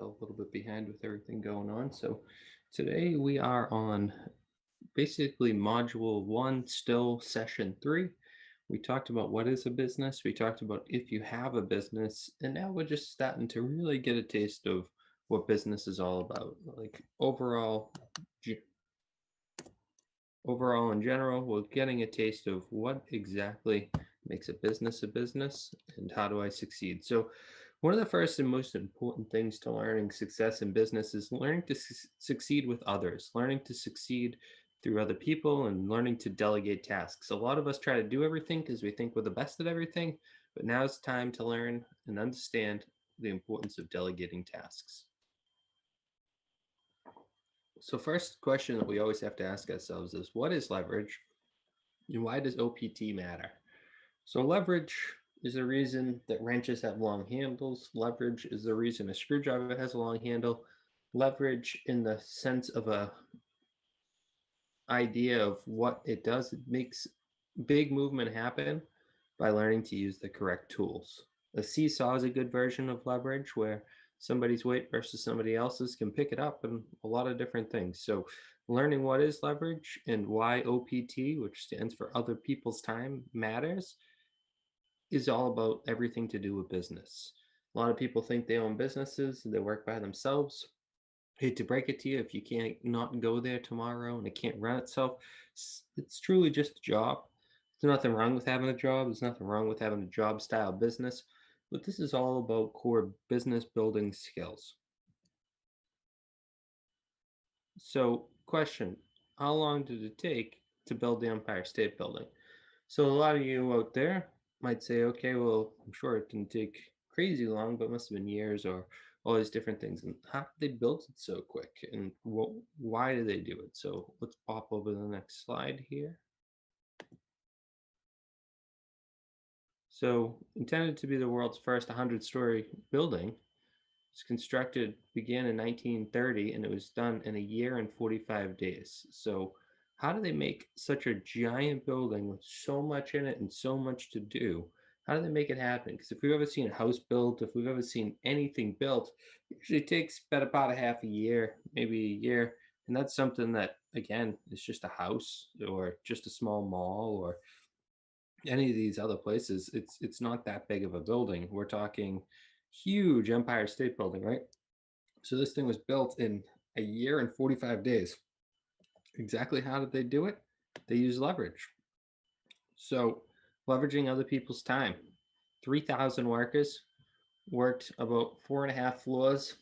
fell a little bit behind with everything going on. So today we are on basically module one, still session three. We talked about what is a business. We talked about if you have a business, and now we're just starting to really get a taste of what business is all about. Like ge- overall in general, we're getting a taste of what exactly makes a business and how do I succeed. So one of the first and most important things to learning success in business is learning to succeed with others, learning to succeed through other people and learning to delegate tasks. A lot of us try to do everything because we think we're the best at everything, but now it's time to learn and understand the importance of delegating tasks. So first question that we always have to ask ourselves is what is leverage and why does OPT matter? So leverage is the reason that wrenches have long handles. Leverage is the reason a screwdriver has a long handle. Leverage in the sense of a idea of what it does, it makes big movement happen by learning to use the correct tools. A seesaw is a good version of leverage where somebody's weight versus somebody else's can pick it up and a lot of different things. So learning what is leverage and why OPT, which stands for other people's time, matters is all about everything to do with business. A lot of people think they own businesses, they work by themselves. Hate to break it to you, if you can't not go there tomorrow and it can't run itself, it's truly just a job. There's nothing wrong with having a job. There's nothing wrong with having a job style business, but this is all about core business building skills. So, question: how long did it take to build the Empire State Building? So, a lot of you out there might say, okay, well, I'm sure it didn't take crazy long, but it must have been years or all these different things. And how did they build it so quick? And why did they do it? So, let's pop over to the next slide here. So, intended to be the world's first 100-story building, was constructed began in 1930 and it was done in a year and 45 days. So how do they make such a giant building with so much in it and so much to do? How do they make it happen? Because if we've ever seen a house built, if we've ever seen anything built, it usually takes better part of half a year, maybe a year. And that's something that, again, is just a house or just a small mall or any of these other places. It's not that big of a building. We're talking huge Empire State Building, right? So this thing was built in a year and 45 days. Exactly how did they do it? They use leverage. So leveraging other people's time. 3,000 workers worked about 4.5 floors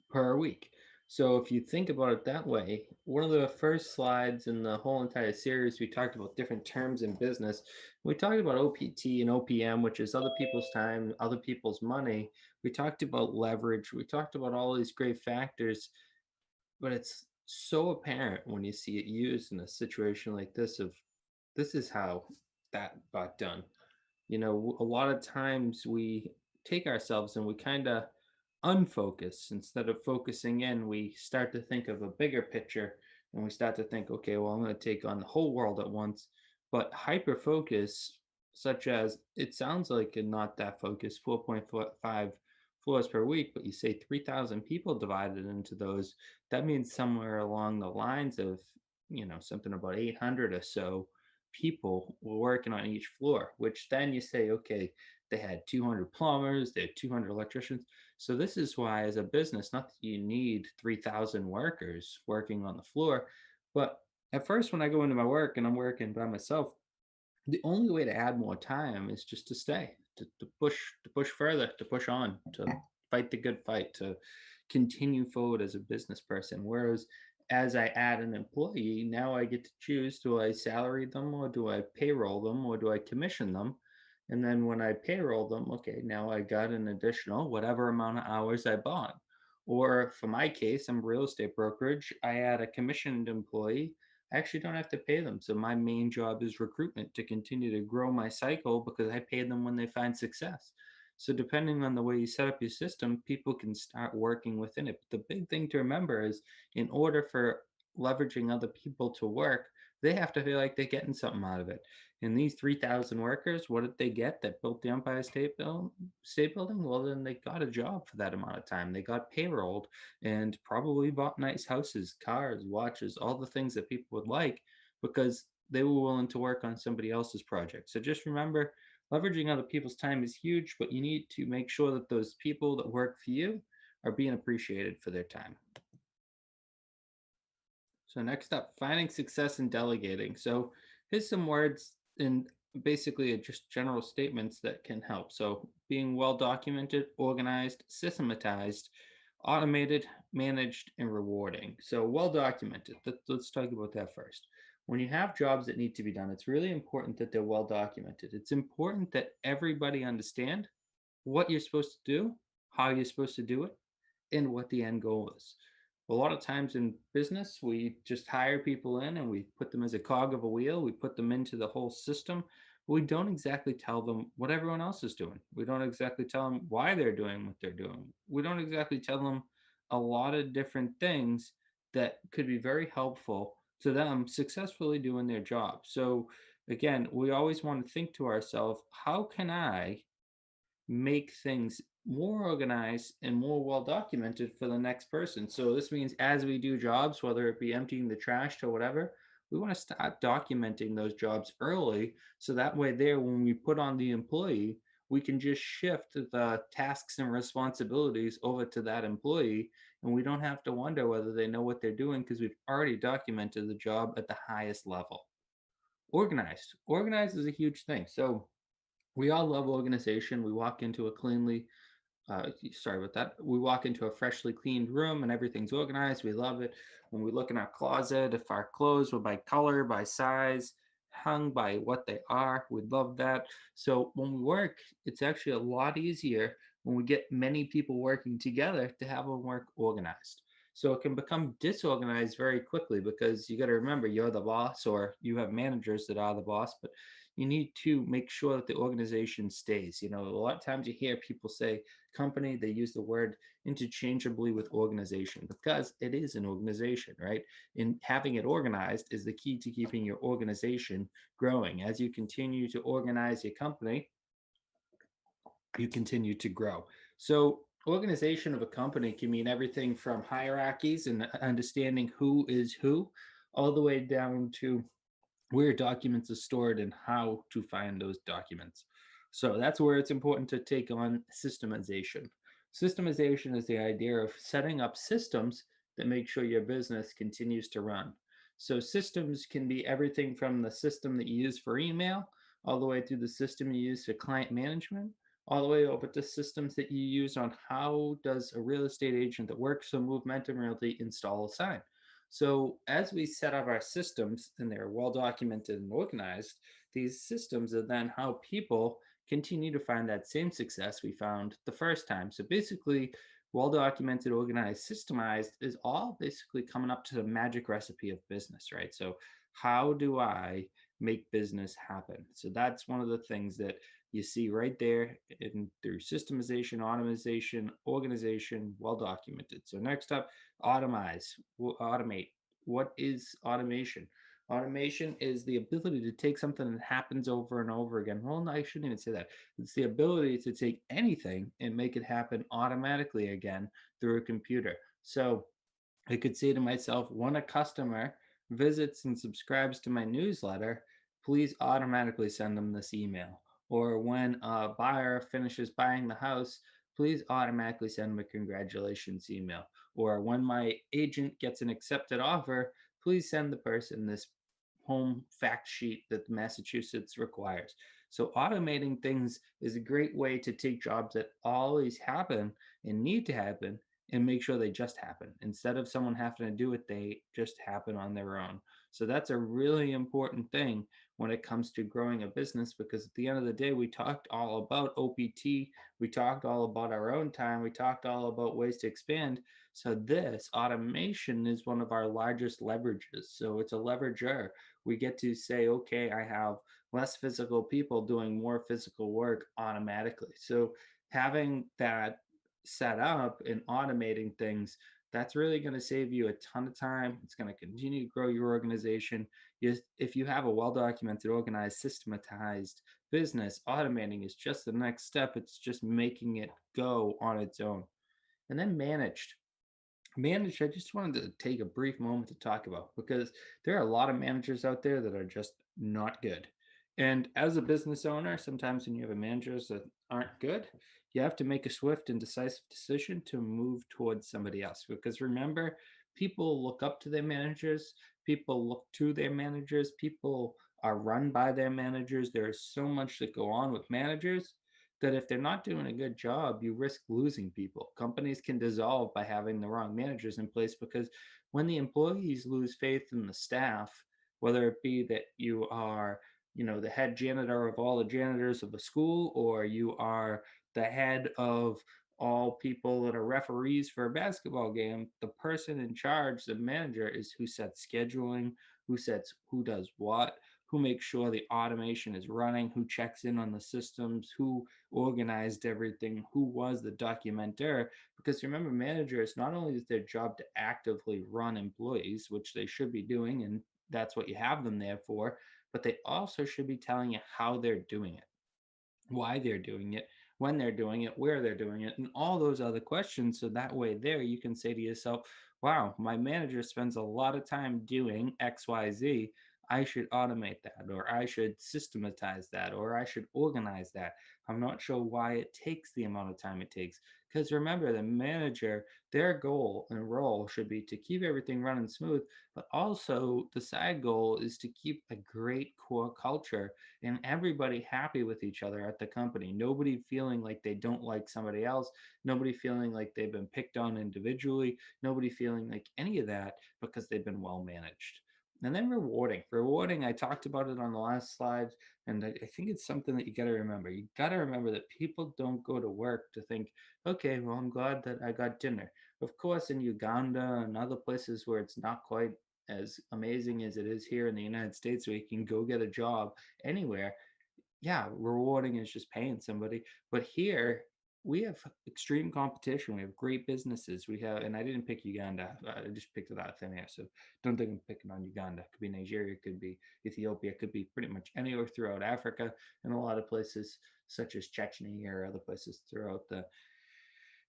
per week. So if you think about it that way, one of the first slides in the whole entire series, we talked about different terms in business. We talked about OPT and OPM, which is other people's time, other people's money. We talked about leverage. We talked about all these great factors, but it's so apparent when you see it used in a situation like this of this is how that got done. A lot of times we take ourselves and we kind of unfocus instead of focusing in. We start to think of a bigger picture and we start to think, okay, well, I'm going to take on the whole world at once. But hyper focus, such as it sounds like a not that focused 4.5 floors per week, but you say 3,000 people divided into those, that means somewhere along the lines of, something about 800 or so people were working on each floor, which then you say, okay, they had 200 plumbers, they had 200 electricians. So this is why, as a business, not that you need 3,000 workers working on the floor, but at first, when I go into my work and I'm working by myself, the only way to add more time is just to stay, to push further, to push on, to fight the good fight, to continue forward as a business person. Whereas as I add an employee, now I get to choose, do I salary them or do I payroll them or do I commission them? And then when I payroll them, okay, now I got an additional whatever amount of hours I bought. Or for my case, I'm real estate brokerage. I add a commissioned employee. I actually don't have to pay them. So my main job is recruitment to continue to grow my cycle because I pay them when they find success. So depending on the way you set up your system, people can start working within it. But the big thing to remember is in order for leveraging other people to work, there's a lot of they have to feel like they're getting something out of it. And these 3,000 workers, what did they get that built the Empire State Building? Well, then they got a job for that amount of time. They got payrolled and probably bought nice houses, cars, watches, all the things that people would like because they were willing to work on somebody else's project. So just remember, leveraging other people's time is huge, but you need to make sure that those people that work for you are being appreciated for their time. So next up, finding success in delegating. So here's some words and basically just general statements that can help. So being well documented, organized, systematized, automated, managed, and rewarding. So well documented. Let's talk about that first. When you have jobs that need to be done, it's really important that they're well documented. It's important that everybody understand what you're supposed to do, how you're supposed to do it, and what the end goal is. A lot of times in business, we just hire people in and we put them as a cog of a wheel. We put them into the whole system. We don't exactly tell them what everyone else is doing. We don't exactly tell them why they're doing what they're doing. We don't exactly tell them a lot of different things that could be very helpful to them successfully doing their job. So, again, we always want to think to ourselves, how can I make things more organized and more well documented for the next person. So this means as we do jobs, whether it be emptying the trash to whatever, we want to start documenting those jobs early. So that way there, when we put on the employee, we can just shift the tasks and responsibilities over to that employee. And we don't have to wonder whether they know what they're doing because we've already documented the job at the highest level. Organized. Organized is a huge thing. So we all love organization. We walk into a cleanly, sorry about that. We walk into a freshly cleaned room and everything's organized. We love it. When we look in our closet, if our clothes were by color, by size, hung by what they are, we love that. So when we work, it's actually a lot easier when we get many people working together to have them work organized. So it can become disorganized very quickly because you got to remember you're the boss or you have managers that are the boss, but you need to make sure that the organization stays. A lot of times you hear people say company, they use the word interchangeably with organization because it is an organization, right? And having it organized is the key to keeping your organization growing. As you continue to organize your company, you continue to grow. So, organization of a company can mean everything from hierarchies and understanding who is who, all the way down to where documents are stored and how to find those documents. So that's where it's important to take on systemization. Systemization is the idea of setting up systems that make sure your business continues to run. So systems can be everything from the system that you use for email, all the way through the system you use for client management, all the way over to systems that you use on how does a real estate agent that works for Momentum Realty install a sign. So as we set up our systems and they're well documented and organized, these systems are then how people continue to find that same success we found the first time. So basically, well documented, organized, systemized is all basically coming up to the magic recipe of business, right? So how do I make business happen? So that's one of the things that you see right there in through systemization, automation, organization, well documented. So next up, automate. What is automation? Automation is the ability to take something that happens over and over again. Well, no, I shouldn't even say that. It's the ability to take anything and make it happen automatically again through a computer. So I could say to myself, when a customer visits and subscribes to my newsletter, please automatically send them this email. Or when a buyer finishes buying the house, please automatically send them a congratulations email. Or when my agent gets an accepted offer, please send the person this home fact sheet that Massachusetts requires. So automating things is a great way to take jobs that always happen and need to happen and make sure they just happen. Instead of someone having to do it, they just happen on their own. So that's a really important thing when it comes to growing a business because at the end of the day, we talked all about OPT, we talked all about our own time, we talked all about ways to expand. So this automation is one of our largest leverages. So it's a leverager. We get to say, okay, I have less physical people doing more physical work automatically. So having that set up and automating things, That's really going to save you a ton of time. It's going to continue to grow your organization. If you have a well documented, organized, systematized business, automating is just the next step. It's just making it go on its own. And then managed, I just wanted to take a brief moment to talk about because there are a lot of managers out there that are just not good. And as a business owner, sometimes when you have managers that aren't good, you have to make a swift and decisive decision to move towards somebody else. Because remember, people look up to their managers, people look to their managers, people are run by their managers. There is so much that go on with managers that if they're not doing a good job, you risk losing people. Companies can dissolve by having the wrong managers in place because when the employees lose faith in the staff, whether it be that you are, the head janitor of all the janitors of the school, or you are the head of all people that are referees for a basketball game, the person in charge, the manager, is who sets scheduling, who sets who does what, who makes sure the automation is running, who checks in on the systems, who organized everything, who was the documenter. Because remember, managers, not only is their job to actively run employees, which they should be doing, and that's what you have them there for, but they also should be telling you how they're doing it, why they're doing it, when they're doing it, where they're doing it, and all those other questions. So that way, there you can say to yourself, wow, my manager spends a lot of time doing XYZ. I should automate that, or I should systematize that, or I should organize that. I'm not sure why it takes the amount of time it takes. Because remember, the manager, their goal and role should be to keep everything running smooth, but also the side goal is to keep a great core culture and everybody happy with each other at the company. Nobody feeling like they don't like somebody else. Nobody feeling like they've been picked on individually. Nobody feeling like any of that because they've been well managed. And then rewarding. Rewarding, I talked about it on the last slide, and I think it's something that you got to remember. You got to remember that people don't go to work to think, okay, well, I'm glad that I got dinner. Of course, in Uganda and other places where it's not quite as amazing as it is here in the United States, where you can go get a job anywhere, yeah, rewarding is just paying somebody. But here we have extreme competition. We have great businesses. We have, and I didn't pick Uganda. I just picked it out of thin air. So don't think I'm picking on Uganda. It could be Nigeria, it could be Ethiopia, it could be pretty much anywhere throughout Africa, and a lot of places such as Chechnya or other places throughout the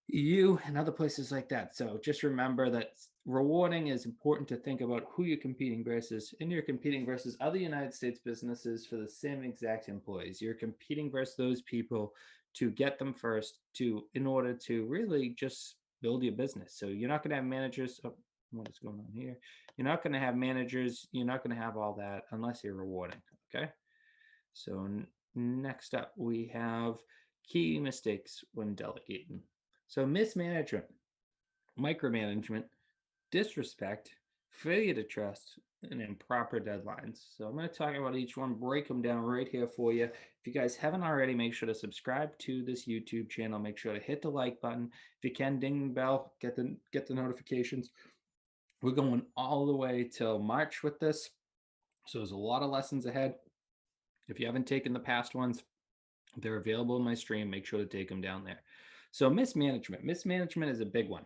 EU and other places like that. So just remember that rewarding is important to think about who you're competing versus, and you're competing versus other United States businesses for the same exact employees. You're competing versus those people to get them first to in order to really just build your business. So you're not going to have managers. Oh, what is going on here? You're not going to have managers. You're not going to have all that unless you're rewarding. Okay. So next up, we have key mistakes when delegating. So mismanagement, micromanagement, disrespect, failure to trust, and improper deadlines. So I'm going to talk about each one, break them down right here for you. If you guys haven't already, make sure to subscribe to this YouTube channel. Make sure to hit the like button. If you can, ding the bell, get the notifications. We're going all the way till March with this. So there's a lot of lessons ahead. If you haven't taken the past ones, they're available in my stream. Make sure to take them down there. So mismanagement. Mismanagement is a big one.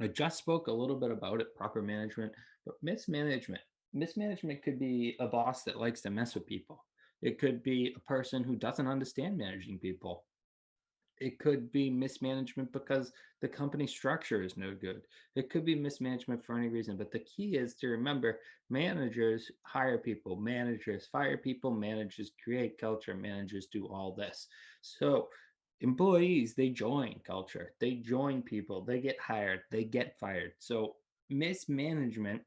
I just spoke a little bit about it, proper management, but mismanagement. Mismanagement could be a boss that likes to mess with people. It could be a person who doesn't understand managing people. It could be mismanagement because the company structure is no good. It could be mismanagement for any reason. But the key is to remember managers hire people, managers fire people, managers create culture, managers do all this. So employees, they join culture, they join people, they get hired, they get fired. So mismanagement,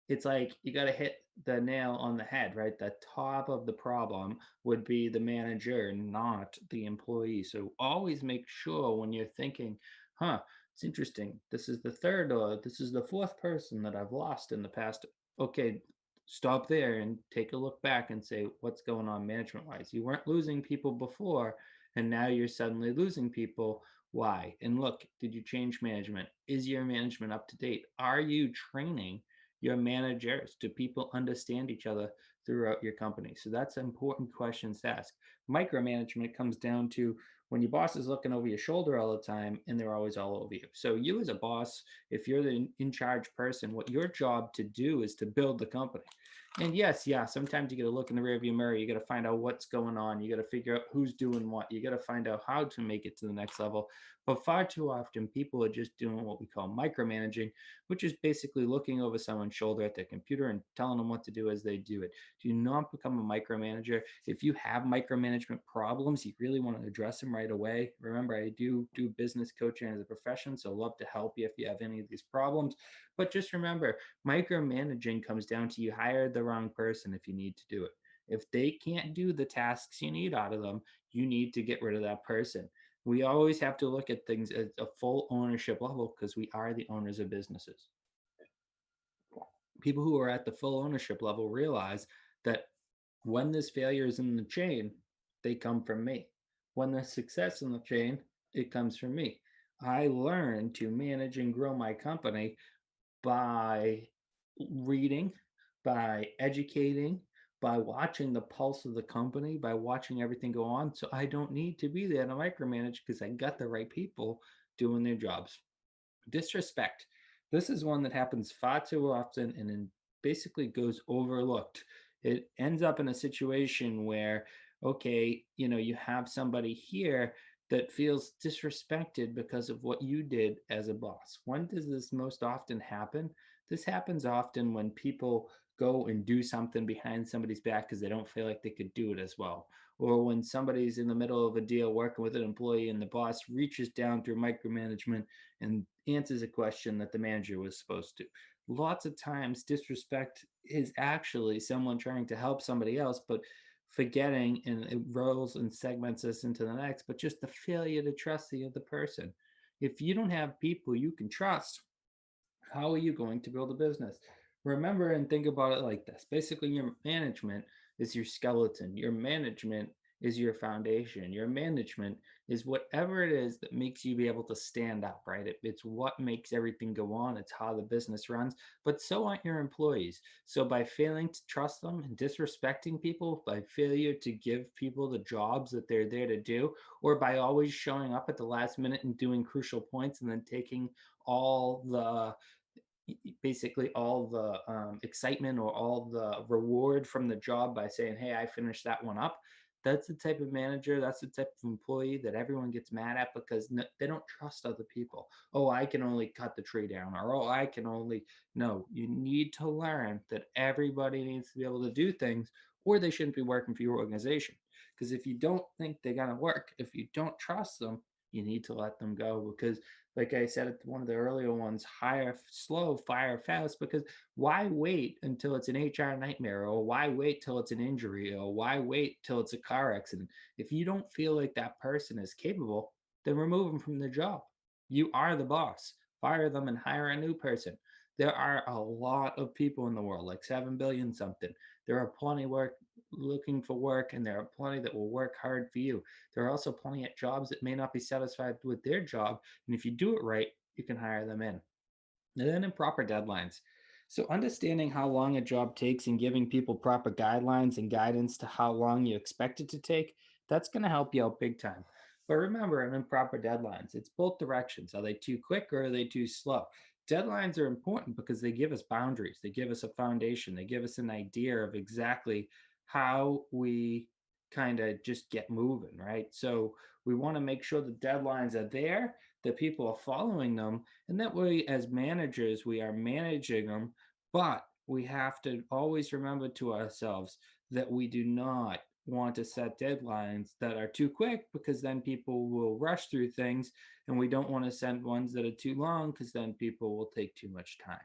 it's like you got to hit the nail on the head, right? The top of the problem would be the manager, not the employee. So always make sure when you're thinking, huh, it's interesting. This is the third or this is the fourth person that I've lost in the past. Okay, stop there and take a look back and say, what's going on management wise? You weren't losing people before, and now you're suddenly losing people. Why? And look, did you change management? Is your management up to date? Are you training your managers? Do people understand each other throughout your company? So that's important questions to ask. Micromanagement comes down to when your boss is looking over your shoulder all the time and they're always all over you. So you as a boss, if you're the in charge person, what your job to do is to build the company. And yes, yeah, sometimes you got to look in the rearview mirror. You got to find out what's going on. You got to figure out who's doing what. You got to find out how to make it to the next level. But far too often, people are just doing what we call micromanaging, which is basically looking over someone's shoulder at their computer and telling them what to do as they do it. Do not become a micromanager. If you have micromanagement problems, you really want to address them right away. Remember, I do business coaching as a profession, so love to help you if you have any of these problems. But just remember, micromanaging comes down to you hired the wrong person if you need to do it. If they can't do the tasks you need out of them, you need to get rid of that person. We always have to look at things at a full ownership level because we are the owners of businesses. People who are at the full ownership level realize that when there's failures in the chain, they come from me. When there's success in the chain, it comes from me. I learned to manage and grow my company by reading, by educating, by watching the pulse of the company, by watching everything go on. So I don't need to be there to micromanage because I got the right people doing their jobs. Disrespect. This is one that happens far too often and then basically goes overlooked. It ends up in a situation where, okay, you have somebody here that feels disrespected because of what you did as a boss. When does this most often happen? This happens often when people go and do something behind somebody's back because they don't feel like they could do it as well. Or when somebody's in the middle of a deal working with an employee and the boss reaches down through micromanagement and answers a question that the manager was supposed to. Lots of times, disrespect is actually someone trying to help somebody else, but forgetting, and it rolls and segments us into the next, but just the failure to trust the other person. If you don't have people you can trust, how are you going to build a business? Remember and think about it like this. Basically, your management is your skeleton. Your management is your foundation. Your management is whatever it is that makes you be able to stand up, right? It's what makes everything go on. It's how the business runs. But so aren't your employees. So by failing to trust them and disrespecting people, by failure to give people the jobs that they're there to do, or by always showing up at the last minute and doing crucial points and then taking all the basically all the excitement or all the reward from the job by saying, "Hey, I finished that one up." That's the type of manager, that's the type of employee that everyone gets mad at because they don't trust other people. Oh, I can only cut the tree down, or oh, I can only. No, you need to learn that everybody needs to be able to do things, or they shouldn't be working for your organization. Because if you don't think they're going to work, if you don't trust them, you need to let them go because like I said at one of the earlier ones, hire slow, fire fast, because why wait until it's an HR nightmare, or why wait till it's an injury, or why wait till it's a car accident? If you don't feel like that person is capable, then remove them from the job. You are the boss. Fire them and hire a new person. There are a lot of people in the world, like 7 billion something. There are plenty work looking for work, and there are plenty that will work hard for you. There are also plenty at jobs that may not be satisfied with their job, and if you do it right, you can hire them in. And then improper deadlines. So understanding how long a job takes and giving people proper guidelines and guidance to how long you expect it to take, that's going to help you out big time. But remember, in improper deadlines, it's both directions. Are they too quick or are they too slow? Deadlines are important because they give us boundaries, they give us a foundation, they give us an idea of exactly how we kind of just get moving, right? So we want to make sure the deadlines are there, that people are following them, and that way, as managers, we are managing them, but we have to always remember to ourselves that we do not want to set deadlines that are too quick because then people will rush through things, and we don't want to set ones that are too long because then people will take too much time.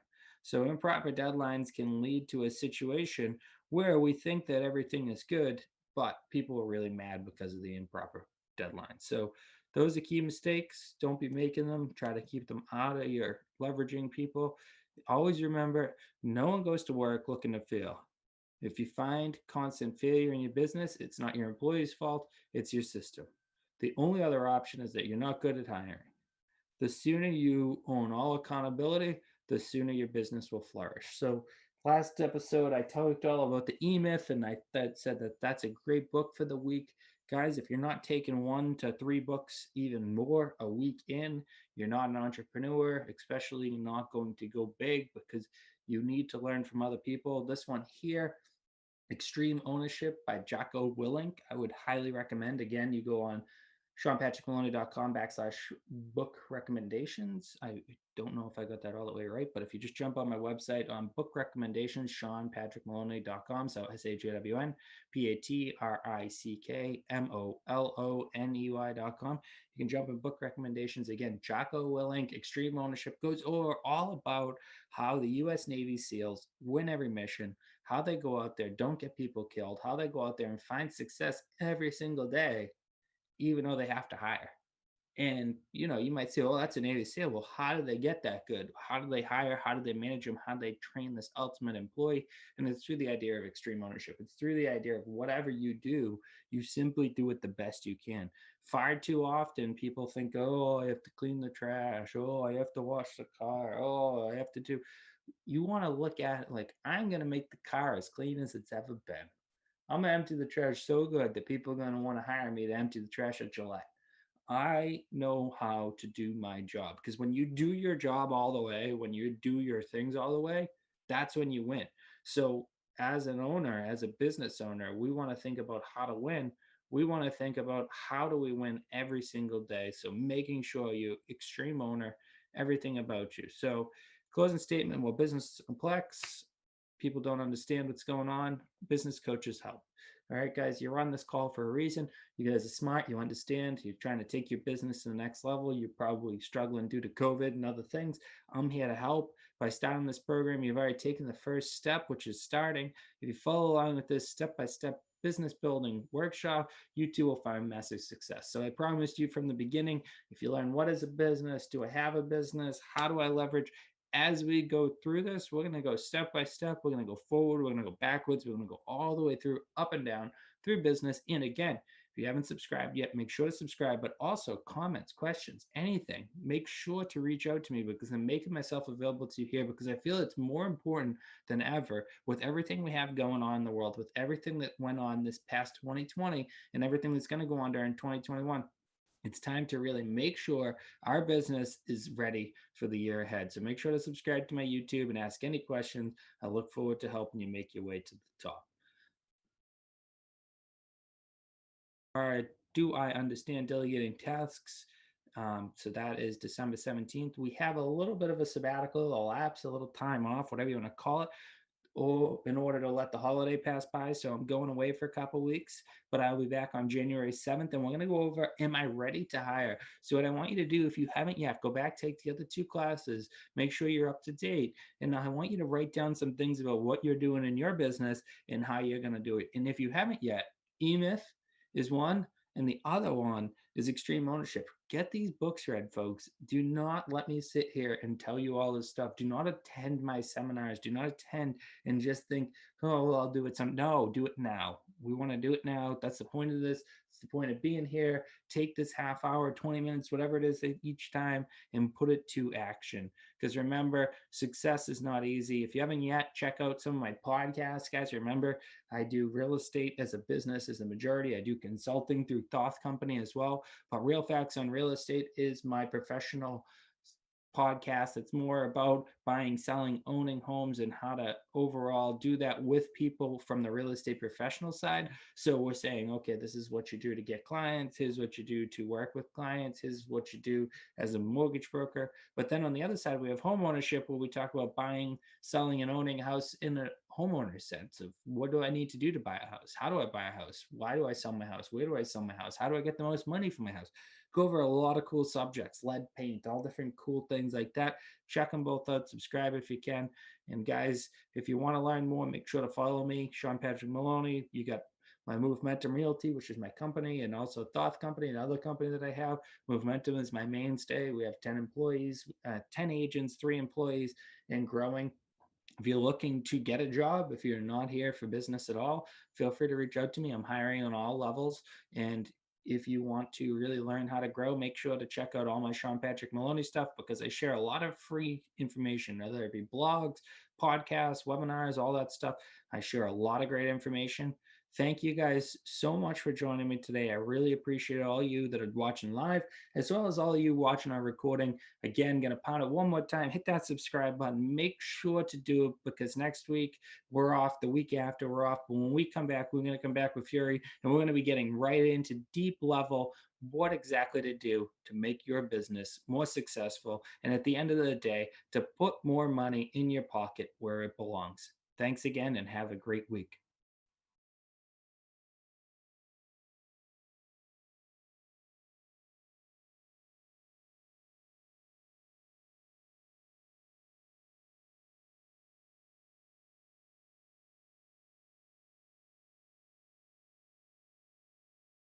So improper deadlines can lead to a situation where we think that everything is good, but people are really mad because of the improper deadline. So those are key mistakes. Don't be making them. Try to keep them out of your leveraging people. Always remember, no one goes to work looking to fail. If you find constant failure in your business, it's not your employee's fault, it's your system. The only other option is that you're not good at hiring. The sooner you own all accountability, the sooner your business will flourish. So, last episode, I talked all about the E Myth, and I said that that's a great book for the week. Guys, if you're not taking 1 to 3 books, even more a week in, you're not an entrepreneur, especially not going to go big because you need to learn from other people. This one here, Extreme Ownership by Jocko Willink, I would highly recommend. Again, you go on ShawnPatrickMoloney.com/book recommendations. I don't know if I got that all the way right, but if you just jump on my website on book recommendations, ShawnPatrickMoloney.com, so ShawnPatrickMoloney.com, you can jump in book recommendations. Again, Jocko Willink, Extreme Ownership, goes over all about how the U.S. Navy SEALs win every mission, how they go out there, don't get people killed, how they go out there and find success every single day, even though they have to hire. And you might say, "Oh, that's a Navy SEAL." Well, how do they get that good? How do they hire? How do they manage them? How do they train this ultimate employee? And it's through the idea of extreme ownership. It's through the idea of whatever you do, you simply do it the best you can. Far too often, people think, "Oh, I have to clean the trash. Oh, I have to wash the car. Oh, I have to do." You want to look at it like, I'm going to make the car as clean as it's ever been. I'm going to empty the trash so good that people are going to want to hire me to empty the trash at Gillette. I know how to do my job, because when you do your job all the way, when you do your things all the way, that's when you win. So, as an owner, as a business owner, we want to think about how to win. We want to think about how do we win every single day. So, making sure you extreme owner everything about you. So, closing statement, well, business is complex. People don't understand what's going on. Business coaches help. All right, guys, you're on this call for a reason. You guys are smart. You understand. You're trying to take your business to the next level. You're probably struggling due to COVID and other things. I'm here to help. By starting this program, you've already taken the first step, which is starting. If you follow along with this step-by-step business building workshop, you too will find massive success. So I promised you from the beginning, if you learn what is a business, do I have a business, how do I leverage, as we go through this, we're going to go step by step. We're going to go forward. We're going to go backwards. We're going to go all the way through, up and down through business. And again, if you haven't subscribed yet, make sure to subscribe, but also comments, questions, anything. Make sure to reach out to me, because I'm making myself available to you here, because I feel it's more important than ever with everything we have going on in the world, with everything that went on this past 2020 and everything that's going to go on during 2021. It's time to really make sure our business is ready for the year ahead. So make sure to subscribe to my YouTube and ask any questions. I look forward to helping you make your way to the top. All right. Do I understand delegating tasks? So that is December 17th. We have a little bit of a sabbatical, a lapse, a little time off, whatever you want to call it, or in order to let the holiday pass by. So I'm going away for a couple weeks, but I'll be back on January 7th, and we're going to go over, am I ready to hire? So what I want you to do, if you haven't yet, go back, take the other 2 classes, make sure you're up to date. And I want you to write down some things about what you're doing in your business and how you're going to do it. And if you haven't yet, E-Myth is one, and the other one is Extreme Ownership. Get these books read, folks. Do not let me sit here and tell you all this stuff. Do not attend my seminars. Do not attend and just think, "Oh, well, I'll do it some." No, do it now. We want to do it now. That's the point of this. It's the point of being here. Take this half hour, 20 minutes, whatever it is each time, and put it to action. Because remember, success is not easy. If you haven't yet, check out some of my podcasts, guys. Remember, I do real estate as a business as a majority. I do consulting through Thoth Company as well. But Real Facts on Real Estate is my professional podcast. It's more about buying, selling, owning homes, and how to overall do that with people from the real estate professional side. So we're saying, okay, this is what you do to get clients. Here's what you do to work with clients. Here's what you do as a mortgage broker. But then on the other side, we have home ownership, where we talk about buying, selling, and owning a house in a homeowner sense of, what do I need to do to buy a house? How do I buy a house? Why do I sell my house? Where do I sell my house? How do I get the most money for my house? Go over a lot of cool subjects, lead paint, all different cool things like that. Check them both out. Subscribe if you can. And guys, if you want to learn more, make sure to follow me, Shawn Patrick Moloney. You got my Movementum Realty, which is my company, and also Thoth Company, another company that I have. Movementum is my mainstay. We have 10 employees, 10 agents, 3 employees, and growing. If you're looking to get a job, if you're not here for business at all, feel free to reach out to me. I'm hiring on all levels. And if you want to really learn how to grow, make sure to check out all my Shawn Patrick Moloney stuff, because I share a lot of free information, whether it be blogs, podcasts, webinars, all that stuff. I share a lot of great information. Thank you guys so much for joining me today. I really appreciate all you that are watching live, as well as all of you watching our recording. Again, gonna pound it one more time. Hit that subscribe button. Make sure to do it because next week we're off. The week after we're off. But when we come back, we're gonna come back with Fury, and we're gonna be getting right into deep level what exactly to do to make your business more successful, and at the end of the day, to put more money in your pocket where it belongs. Thanks again, and have a great week.